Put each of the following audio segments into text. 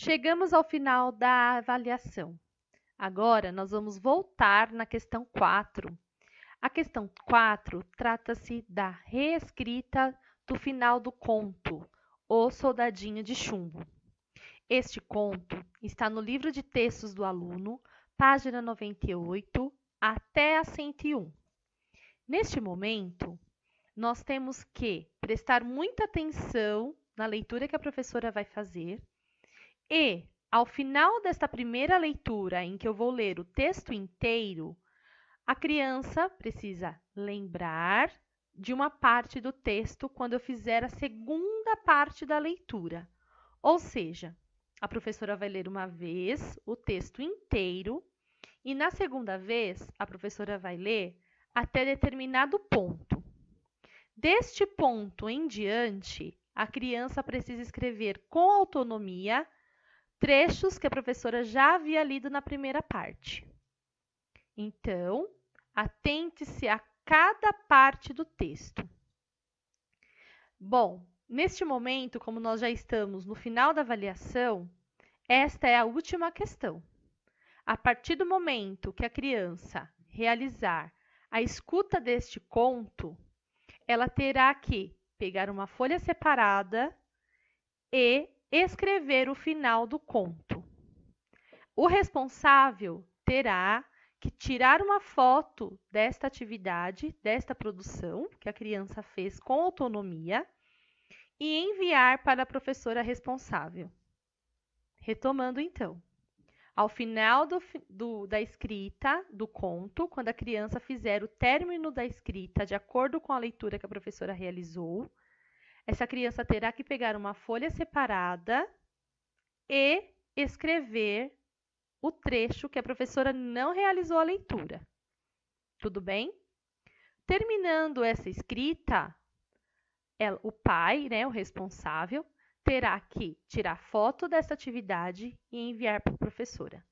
Chegamos ao final da avaliação. Agora nós vamos voltar na questão 4. A questão 4 trata-se da reescrita do final do conto, O Soldadinho de Chumbo. Este conto está no livro de textos do aluno, página 98 até a 101. Neste momento, nós temos que prestar muita atenção na leitura que a professora vai fazer e, ao final desta primeira leitura, em que eu vou ler o texto inteiro, a criança precisa lembrar de uma parte do texto quando eu fizer a segunda parte da leitura. Ou seja, a professora vai ler uma vez o texto inteiro e na segunda vez a professora vai ler até determinado ponto. Deste ponto em diante, a criança precisa escrever com autonomia trechos que a professora já havia lido na primeira parte. Então, atente-se a cada parte do texto. Bom, neste momento, como nós já estamos no final da avaliação, esta é a última questão. A partir do momento que a criança realizar a escuta deste conto, ela terá que pegar uma folha separada e escrever o final do conto. O responsável terá que tirar uma foto desta atividade, desta produção que a criança fez com autonomia e enviar para a professora responsável. Retomando então. Ao final da escrita do conto, quando a criança fizer o término da escrita de acordo com a leitura que a professora realizou, essa criança terá que pegar uma folha separada e escrever o trecho que a professora não realizou a leitura. Tudo bem? Terminando essa escrita, o pai, o responsável, terá que tirar foto dessa atividade e enviar para a professora.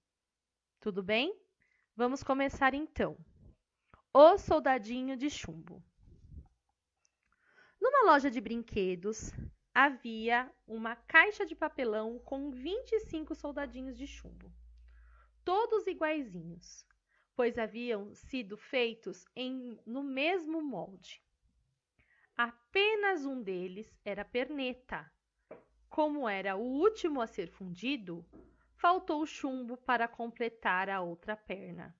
Tudo bem? Vamos começar então. O Soldadinho de Chumbo. Numa loja de brinquedos, havia uma caixa de papelão com 25 soldadinhos de chumbo, todos iguaizinhos, pois haviam sido feitos no mesmo molde. Apenas um deles era perneta. Como era o último a ser fundido, faltou chumbo para completar a outra perna.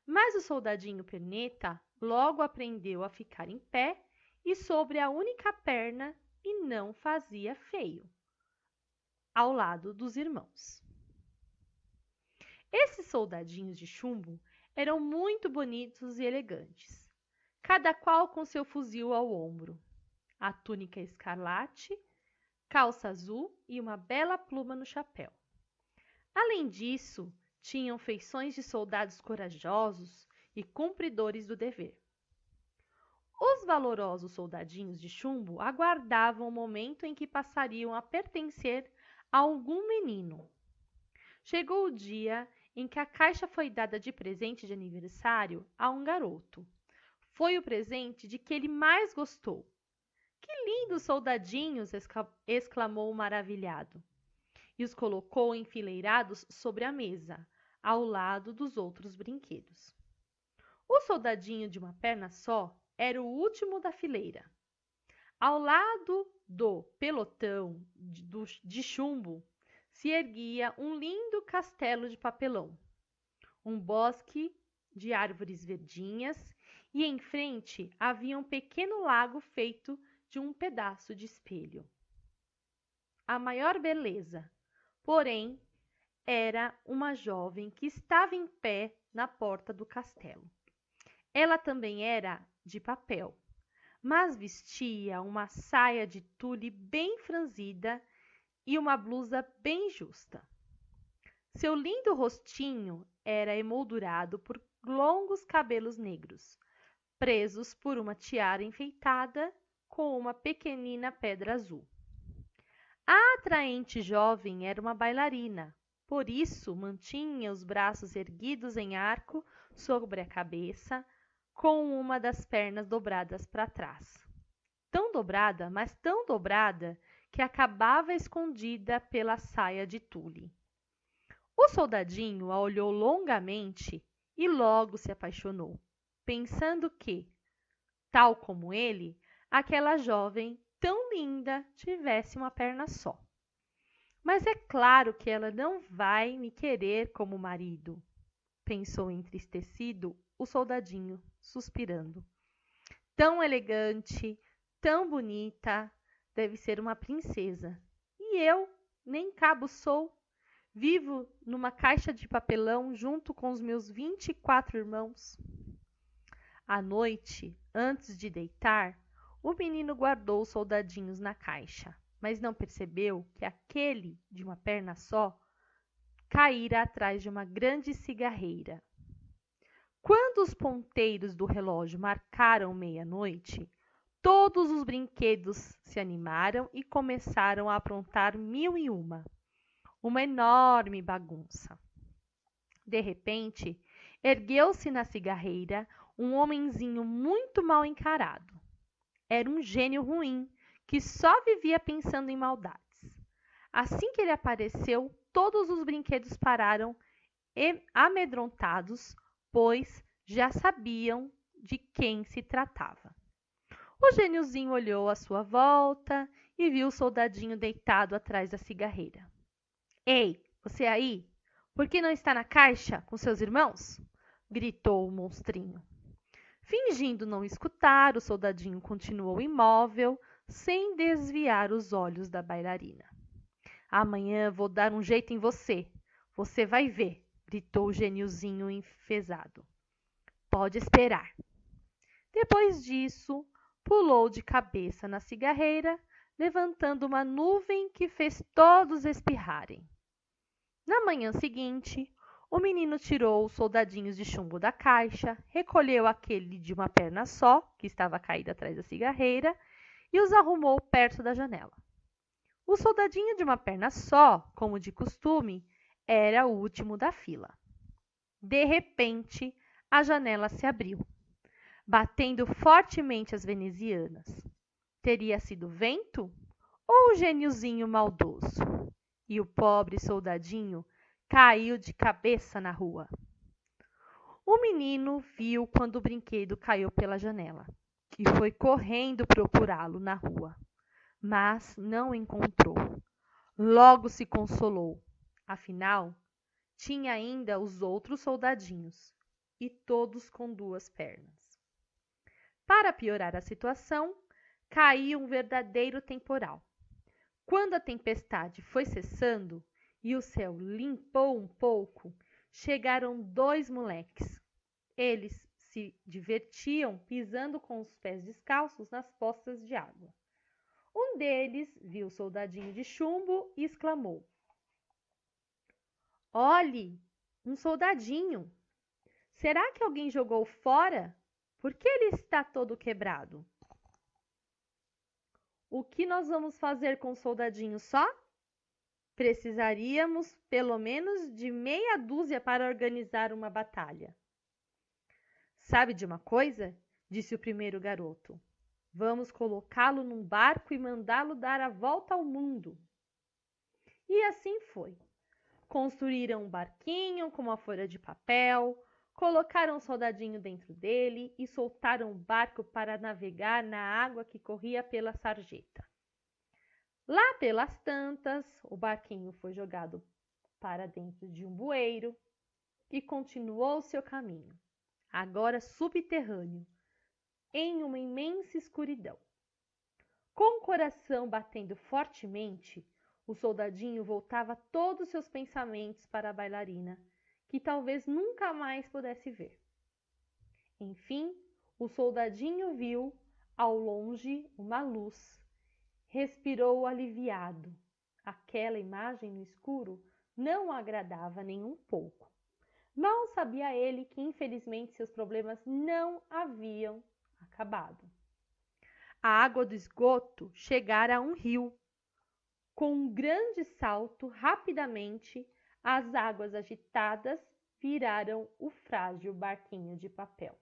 Mas o soldadinho perneta logo aprendeu a ficar em pé e sobre a única perna e não fazia feio, ao lado dos irmãos. Esses soldadinhos de chumbo eram muito bonitos e elegantes, cada qual com seu fuzil ao ombro, a túnica escarlate, calça azul e uma bela pluma no chapéu. Além disso, tinham feições de soldados corajosos e cumpridores do dever. Os valorosos soldadinhos de chumbo aguardavam o momento em que passariam a pertencer a algum menino. Chegou o dia em que a caixa foi dada de presente de aniversário a um garoto. Foi o presente de que ele mais gostou. Que lindos soldadinhos! Exclamou maravilhado. E os colocou enfileirados sobre a mesa, ao lado dos outros brinquedos. O soldadinho de uma perna só era o último da fileira. Ao lado do pelotão de chumbo se erguia um lindo castelo de papelão, um bosque de árvores verdinhas e em frente havia um pequeno lago feito de um pedaço de espelho. A maior beleza, porém, era uma jovem que estava em pé na porta do castelo. Ela também era de papel, mas vestia uma saia de tule bem franzida e uma blusa bem justa. Seu lindo rostinho era emoldurado por longos cabelos negros, presos por uma tiara enfeitada com uma pequenina pedra azul. A atraente jovem era uma bailarina, por isso mantinha os braços erguidos em arco sobre a cabeça, com uma das pernas dobradas para trás. Tão dobrada, mas tão dobrada, que acabava escondida pela saia de tule. O soldadinho a olhou longamente e logo se apaixonou, pensando que, tal como ele, aquela jovem tão linda tivesse uma perna só. Mas é claro que ela não vai me querer como marido, pensou entristecido o soldadinho, suspirando. Tão elegante, tão bonita, deve ser uma princesa. E eu, nem cabo sou, vivo numa caixa de papelão junto com os meus 24 irmãos. À noite, antes de deitar, o menino guardou os soldadinhos na caixa, mas não percebeu que aquele de uma perna só caíra atrás de uma grande cigarreira. Quando os ponteiros do relógio marcaram meia-noite, todos os brinquedos se animaram e começaram a aprontar mil e uma enorme bagunça. De repente, ergueu-se na cigarreira um homenzinho muito mal encarado. Era um gênio ruim, que só vivia pensando em maldades. Assim que ele apareceu, todos os brinquedos pararam amedrontados, pois já sabiam de quem se tratava. O gêniozinho olhou à sua volta e viu o soldadinho deitado atrás da cigarreira. Ei, você aí? Por que não está na caixa com seus irmãos? Gritou o monstrinho. Fingindo não escutar, o soldadinho continuou imóvel, sem desviar os olhos da bailarina. Amanhã vou dar um jeito em você. Você vai ver, gritou o geniozinho enfesado. Pode esperar. Depois disso, pulou de cabeça na cigarreira, levantando uma nuvem que fez todos espirrarem. Na manhã seguinte, o menino tirou os soldadinhos de chumbo da caixa, recolheu aquele de uma perna só, que estava caído atrás da cigarreira, e os arrumou perto da janela. O soldadinho de uma perna só, como de costume, era o último da fila. De repente, a janela se abriu, batendo fortemente as venezianas. Teria sido vento ou o geniozinho maldoso? E o pobre soldadinho caiu de cabeça na rua. O menino viu quando o brinquedo caiu pela janela e foi correndo procurá-lo na rua, mas não encontrou. Logo se consolou, afinal, tinha ainda os outros soldadinhos, e todos com duas pernas. Para piorar a situação, caiu um verdadeiro temporal. Quando a tempestade foi cessando e o céu limpou um pouco, chegaram 2 moleques. Eles se divertiam pisando com os pés descalços nas poças de água. Um deles viu o soldadinho de chumbo e exclamou: Olhe, um soldadinho! Será que alguém jogou fora? Por que ele está todo quebrado? O que nós vamos fazer com o soldadinho só? Precisaríamos pelo menos de meia dúzia para organizar uma batalha. Sabe de uma coisa? Disse o primeiro garoto. Vamos colocá-lo num barco e mandá-lo dar a volta ao mundo. E assim foi. Construíram um barquinho com uma folha de papel, colocaram o soldadinho dentro dele e soltaram o barco para navegar na água que corria pela sarjeta. Lá pelas tantas, o barquinho foi jogado para dentro de um bueiro e continuou seu caminho, agora subterrâneo, em uma imensa escuridão. Com o coração batendo fortemente, o soldadinho voltava todos seus pensamentos para a bailarina, que talvez nunca mais pudesse ver. Enfim, o soldadinho viu, ao longe, uma luz. Respirou aliviado. Aquela imagem no escuro não o agradava nem um pouco. Mal sabia ele que, infelizmente, seus problemas não haviam acabado. A água do esgoto chegara a um rio. Com um grande salto, rapidamente, as águas agitadas viraram o frágil barquinho de papel.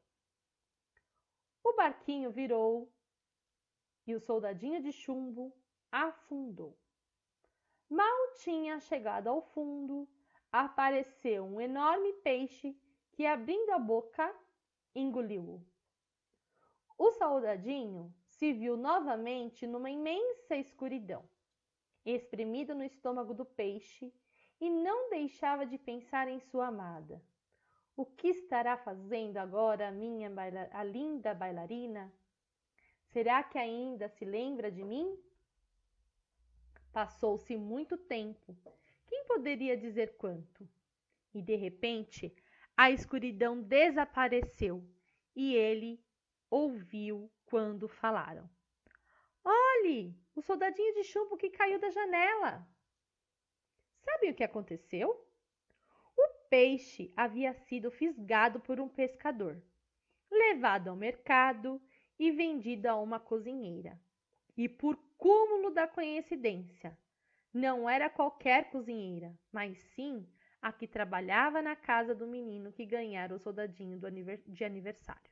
O barquinho virou e o soldadinho de chumbo afundou. Mal tinha chegado ao fundo, apareceu um enorme peixe que, abrindo a boca, engoliu-o. O soldadinho se viu novamente numa imensa escuridão, espremido no estômago do peixe, e não deixava de pensar em sua amada. O que estará fazendo agora a linda bailarina? Será que ainda se lembra de mim? Passou-se muito tempo. Quem poderia dizer quanto? E de repente, a escuridão desapareceu e ele ouviu quando falaram. Olhe, o soldadinho de chumbo que caiu da janela. Sabe o que aconteceu? O peixe havia sido fisgado por um pescador, levado ao mercado e vendido a uma cozinheira. E por cúmulo da coincidência, não era qualquer cozinheira, mas sim a que trabalhava na casa do menino que ganhara o soldadinho de aniversário.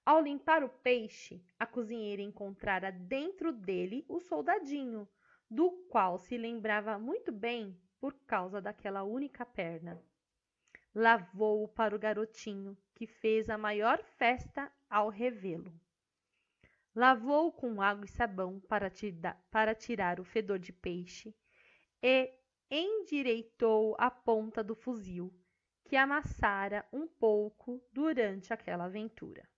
Ao limpar o peixe, a cozinheira encontrara dentro dele o soldadinho, do qual se lembrava muito bem por causa daquela única perna. Lavou-o para o garotinho, que fez a maior festa ao revê-lo. Lavou-o com água e sabão para tirar o fedor de peixe e endireitou a ponta do fuzil, que amassara um pouco durante aquela aventura.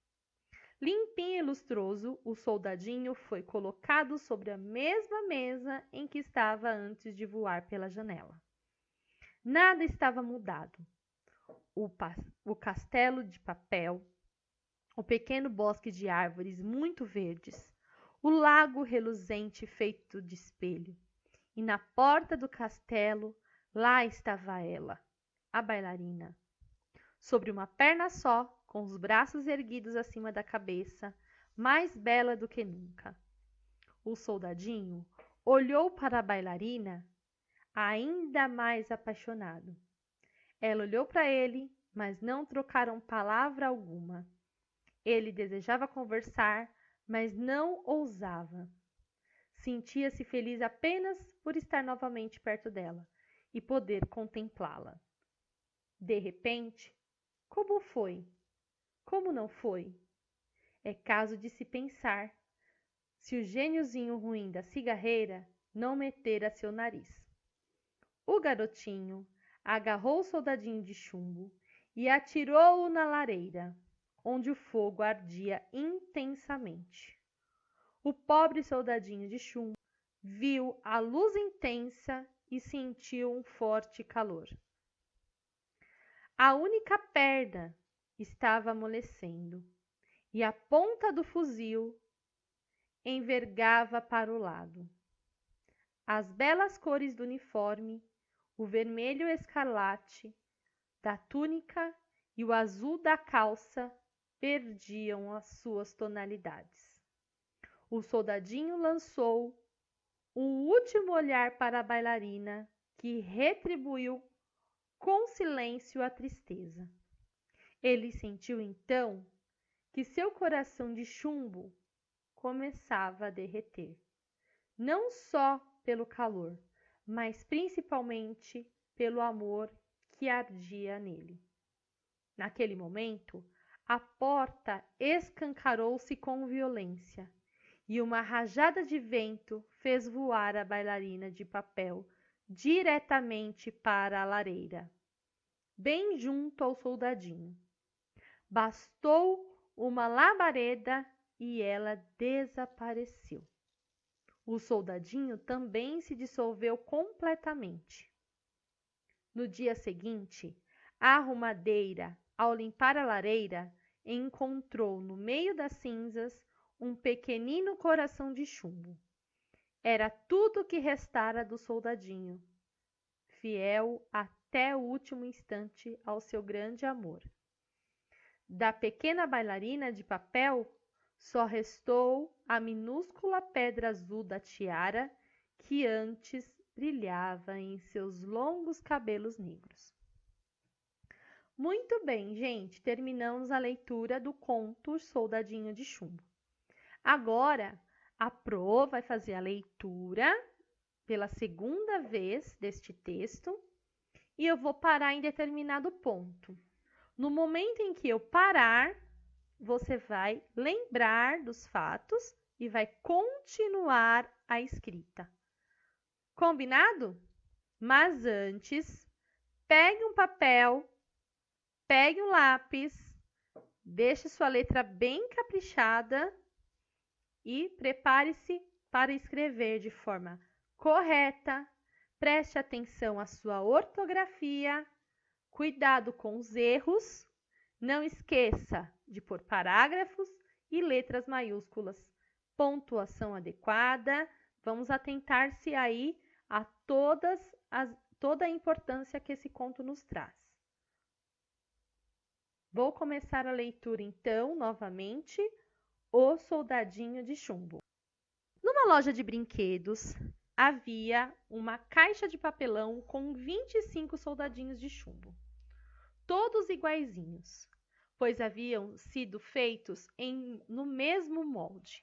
Limpinho e lustroso, o soldadinho foi colocado sobre a mesma mesa em que estava antes de voar pela janela. Nada estava mudado. O castelo de papel, o pequeno bosque de árvores muito verdes, o lago reluzente feito de espelho. E na porta do castelo, lá estava ela, a bailarina. Sobre uma perna só, com os braços erguidos acima da cabeça, mais bela do que nunca. O soldadinho olhou para a bailarina ainda mais apaixonado. Ela olhou para ele, mas não trocaram palavra alguma. Ele desejava conversar, mas não ousava. Sentia-se feliz apenas por estar novamente perto dela e poder contemplá-la. De repente, como foi? Como não foi? É caso de se pensar se o gêniozinho ruim da cigarreira não metera seu nariz. O garotinho agarrou o soldadinho de chumbo e atirou-o na lareira, onde o fogo ardia intensamente. O pobre soldadinho de chumbo viu a luz intensa e sentiu um forte calor. A única perna estava amolecendo e a ponta do fuzil envergava para o lado. As belas cores do uniforme, o vermelho escarlate da túnica e o azul da calça perdiam as suas tonalidades. O soldadinho lançou um último olhar para a bailarina, que retribuiu com silêncio a tristeza. Ele sentiu então que seu coração de chumbo começava a derreter, não só pelo calor, mas principalmente pelo amor que ardia nele. Naquele momento, a porta escancarou-se com violência e uma rajada de vento fez voar a bailarina de papel diretamente para a lareira, bem junto ao soldadinho. Bastou uma labareda e ela desapareceu. O soldadinho também se dissolveu completamente. No dia seguinte, a arrumadeira, ao limpar a lareira, encontrou no meio das cinzas um pequenino coração de chumbo. Era tudo o que restara do soldadinho, fiel até o último instante ao seu grande amor. Da pequena bailarina de papel, só restou a minúscula pedra azul da tiara que antes brilhava em seus longos cabelos negros. Muito bem, gente, terminamos a leitura do conto Soldadinho de Chumbo. Agora, A Pro vai fazer a leitura pela segunda vez deste texto e eu vou parar em determinado ponto. No momento em que eu parar, você vai lembrar dos fatos e vai continuar a escrita. Combinado? Mas antes, pegue um papel, pegue um lápis, deixe sua letra bem caprichada e prepare-se para escrever de forma correta. Preste atenção à sua ortografia, cuidado com os erros, não esqueça de pôr parágrafos e letras maiúsculas, pontuação adequada. Vamos atentar-se aí a toda a importância que esse conto nos traz. Vou começar a leitura então, novamente, O Soldadinho de Chumbo. Numa loja de brinquedos, havia uma caixa de papelão com 25 soldadinhos de chumbo, todos iguaizinhos, pois haviam sido feitos no mesmo molde.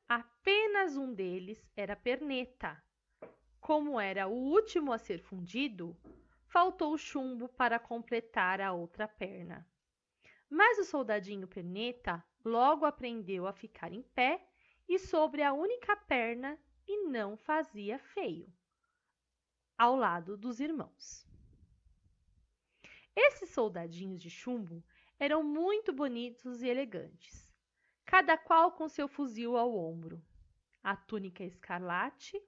Apenas um deles era perneta. Como era o último a ser fundido, faltou chumbo para completar a outra perna. Mas o soldadinho perneta logo aprendeu a ficar em pé e sobre a única perna e não fazia feio, ao lado dos irmãos. Esses soldadinhos de chumbo eram muito bonitos e elegantes, cada qual com seu fuzil ao ombro, a túnica escarlate,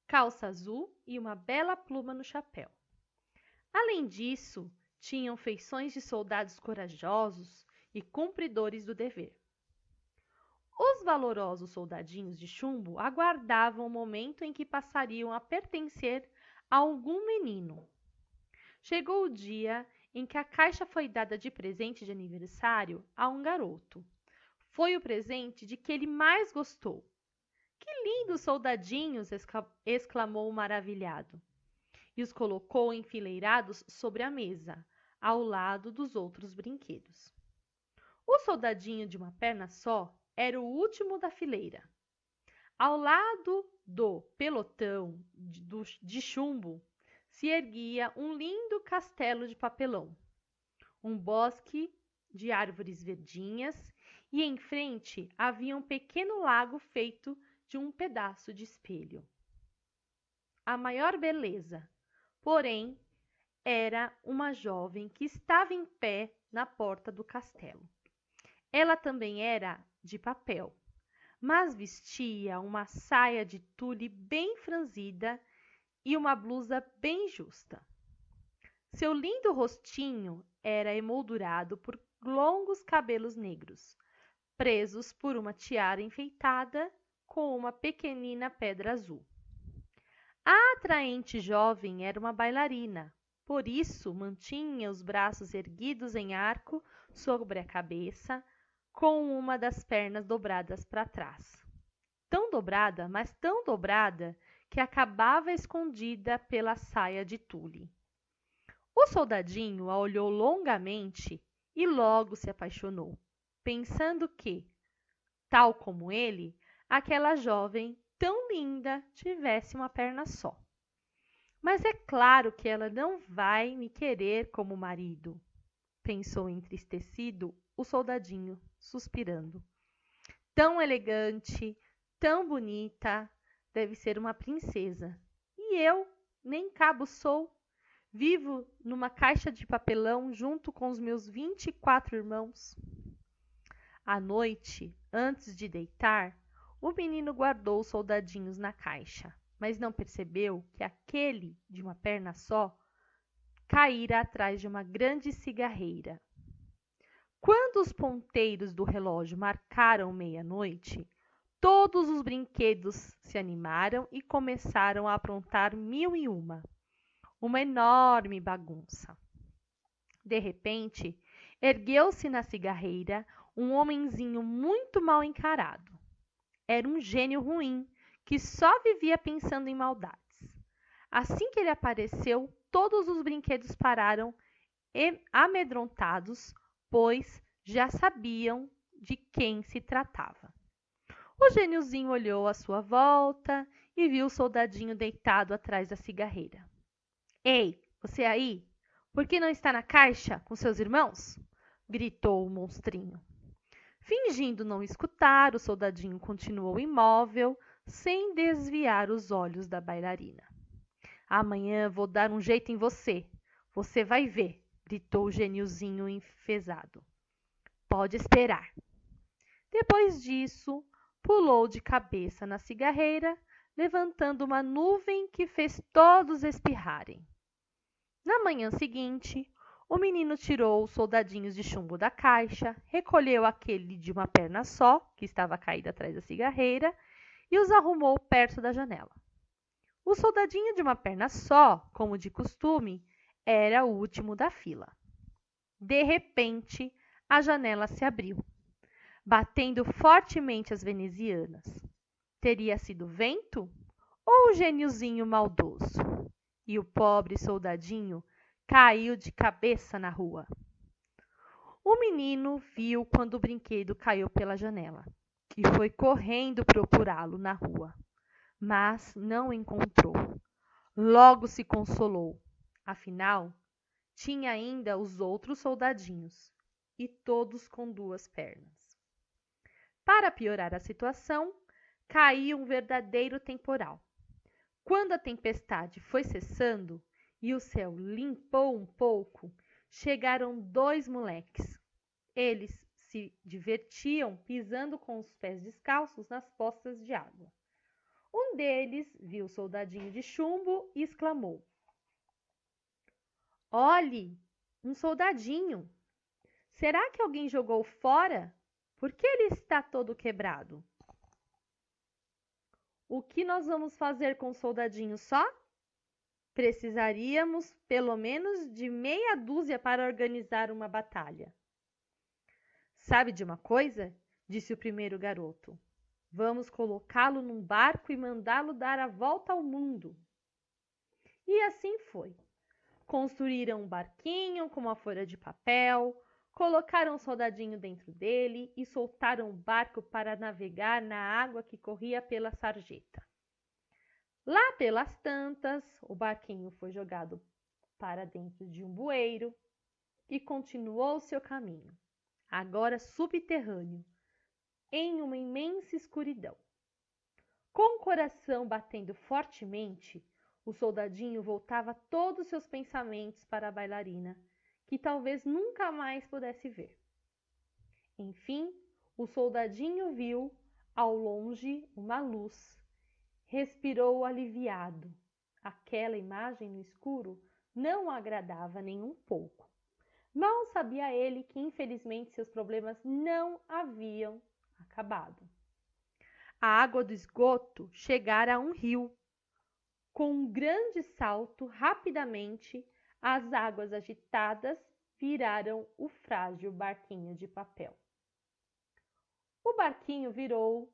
calça azul e uma bela pluma no chapéu. Além disso, tinham feições de soldados corajosos e cumpridores do dever. Os valorosos soldadinhos de chumbo aguardavam o momento em que passariam a pertencer a algum menino. Chegou o dia em que a caixa foi dada de presente de aniversário a um garoto. Foi o presente de que ele mais gostou. Que lindos soldadinhos! Exclamou maravilhado. E os colocou enfileirados sobre a mesa, ao lado dos outros brinquedos. O soldadinho de uma perna só era o último da fileira. Ao lado do pelotão de chumbo se erguia um lindo castelo de papelão, um bosque de árvores verdinhas e em frente havia um pequeno lago feito de um pedaço de espelho. A maior beleza, porém, era uma jovem que estava em pé na porta do castelo. Ela também era de papel, mas vestia uma saia de tule bem franzida e uma blusa bem justa. Seu lindo rostinho era emoldurado por longos cabelos negros, presos por uma tiara enfeitada com uma pequenina pedra azul. A atraente jovem era uma bailarina, por isso mantinha os braços erguidos em arco sobre a cabeça, com uma das pernas dobradas para trás. Tão dobrada, mas tão dobrada, que acabava escondida pela saia de tule. O soldadinho a olhou longamente e logo se apaixonou, pensando que, tal como ele, aquela jovem tão linda tivesse uma perna só. Mas é claro que ela não vai me querer como marido, pensou entristecido o soldadinho, suspirando. Tão elegante, tão bonita, deve ser uma princesa. E eu nem cabo sou. Vivo numa caixa de papelão junto com os meus 24 irmãos. À noite, antes de deitar, o menino guardou os soldadinhos na caixa, mas não percebeu que aquele de uma perna só caíra atrás de uma grande cigarreira. Quando os ponteiros do relógio marcaram meia-noite, todos os brinquedos se animaram e começaram a aprontar mil e uma enorme bagunça. De repente, ergueu-se na cigarreira um homenzinho muito mal encarado. Era um gênio ruim, que só vivia pensando em maldades. Assim que ele apareceu, todos os brinquedos pararam amedrontados, pois já sabiam de quem se tratava. O geniozinho olhou à sua volta e viu o soldadinho deitado atrás da cigarreira. Ei, você aí? Por que não está na caixa com seus irmãos? Gritou o monstrinho. Fingindo não escutar, o soldadinho continuou imóvel, sem desviar os olhos da bailarina. Amanhã vou dar um jeito em você. Você vai ver, gritou o geniozinho enfesado. Pode esperar. Depois disso, pulou de cabeça na cigarreira, levantando uma nuvem que fez todos espirrarem. Na manhã seguinte, o menino tirou os soldadinhos de chumbo da caixa, recolheu aquele de uma perna só, que estava caído atrás da cigarreira, e os arrumou perto da janela. O soldadinho de uma perna só, como de costume, era o último da fila. De repente, a janela se abriu, batendo fortemente as venezianas. Teria sido vento ou o geniozinho maldoso? E o pobre soldadinho caiu de cabeça na rua. O menino viu quando o brinquedo caiu pela janela e foi correndo procurá-lo na rua, mas não o encontrou. Logo se consolou, afinal, tinha ainda os outros soldadinhos, e todos com duas pernas. Para piorar a situação, caiu um verdadeiro temporal. Quando a tempestade foi cessando e o céu limpou um pouco, chegaram dois moleques. Eles se divertiam pisando com os pés descalços nas poças de água. Um deles viu o soldadinho de chumbo e exclamou: Olhe, um soldadinho! Será que alguém jogou fora? Por que ele está todo quebrado? O que nós vamos fazer com o soldadinho só? Precisaríamos pelo menos de meia dúzia para organizar uma batalha. Sabe de uma coisa? Disse o primeiro garoto. Vamos colocá-lo num barco e mandá-lo dar a volta ao mundo. E assim foi. Construíram um barquinho com uma folha de papel, colocaram um soldadinho dentro dele e soltaram o barco para navegar na água que corria pela sarjeta. Lá pelas tantas, o barquinho foi jogado para dentro de um bueiro e continuou seu caminho, agora subterrâneo, em uma imensa escuridão. Com o coração batendo fortemente, o soldadinho voltava todos seus pensamentos para a bailarina, que talvez nunca mais pudesse ver. Enfim, o soldadinho viu, ao longe, uma luz. Respirou aliviado. Aquela imagem no escuro não o agradava nem um pouco. Mal sabia ele que, infelizmente, seus problemas não haviam acabado. A água do esgoto chegara a um rio. Com um grande salto, rapidamente, as águas agitadas viraram o frágil barquinho de papel. O barquinho virou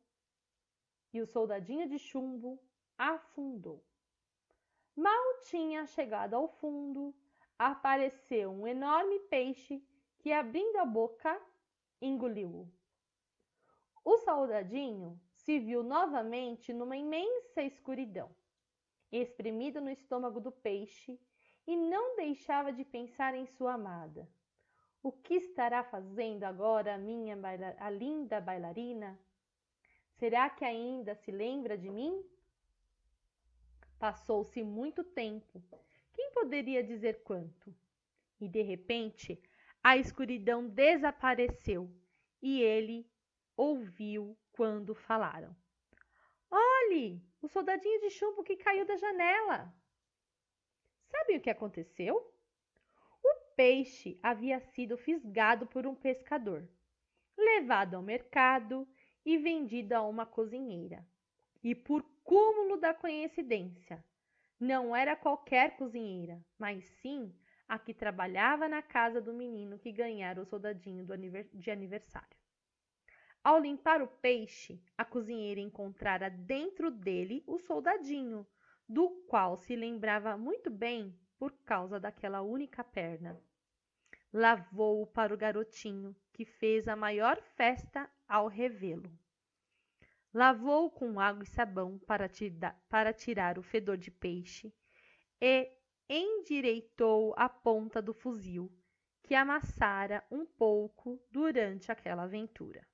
e o soldadinho de chumbo afundou. Mal tinha chegado ao fundo, apareceu um enorme peixe que, abrindo a boca, engoliu-o. O soldadinho se viu novamente numa imensa escuridão, espremido no estômago do peixe, e não deixava de pensar em sua amada. O que estará fazendo agora a linda bailarina? Será que ainda se lembra de mim? Passou-se muito tempo. Quem poderia dizer quanto? E de repente, a escuridão desapareceu e ele ouviu quando falaram. Olhe, o soldadinho de chumbo que caiu da janela. Sabe o que aconteceu? O peixe havia sido fisgado por um pescador, levado ao mercado e vendido a uma cozinheira. E por cúmulo da coincidência, não era qualquer cozinheira, mas sim a que trabalhava na casa do menino que ganhara o soldadinho de aniversário. Ao limpar o peixe, a cozinheira encontrara dentro dele o soldadinho, do qual se lembrava muito bem por causa daquela única perna. Lavou-o para o garotinho, que fez a maior festa ao revê-lo. lavou com água e sabão para tirar o fedor de peixe e endireitou a ponta do fuzil, que amassara um pouco durante aquela aventura.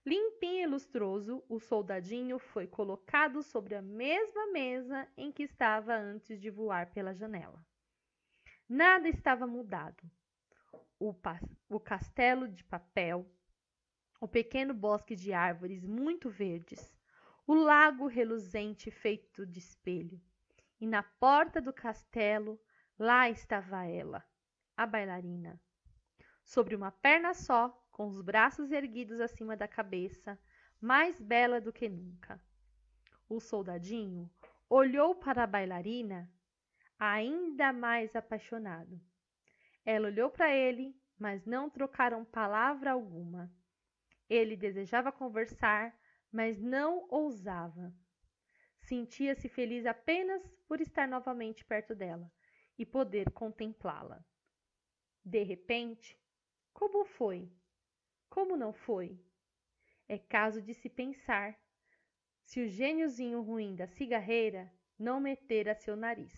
Limpinho e lustroso, o soldadinho foi colocado sobre a mesma mesa em que estava antes de voar pela janela. Nada estava mudado. O castelo de papel, o pequeno bosque de árvores muito verdes, o lago reluzente feito de espelho. E na porta do castelo, lá estava ela, a bailarina. Sobre uma perna só, com os braços erguidos acima da cabeça, mais bela do que nunca. O soldadinho olhou para a bailarina, ainda mais apaixonado. Ela olhou para ele, mas não trocaram palavra alguma. Ele desejava conversar, mas não ousava. Sentia-se feliz apenas por estar novamente perto dela e poder contemplá-la. De repente, como foi? Como não foi? É caso de se pensar se o gêniozinho ruim da cigarreira não metera seu nariz.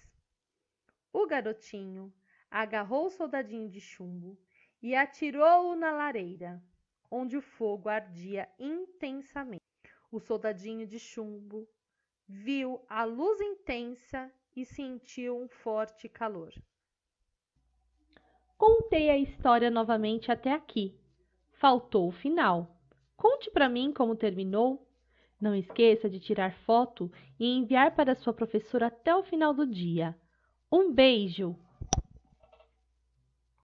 O garotinho agarrou o soldadinho de chumbo e atirou-o na lareira, onde o fogo ardia intensamente. O soldadinho de chumbo viu a luz intensa e sentiu um forte calor. Contei a história novamente até aqui. Faltou o final. Conte para mim como terminou. Não esqueça de tirar foto e enviar para sua professora até o final do dia. Um beijo!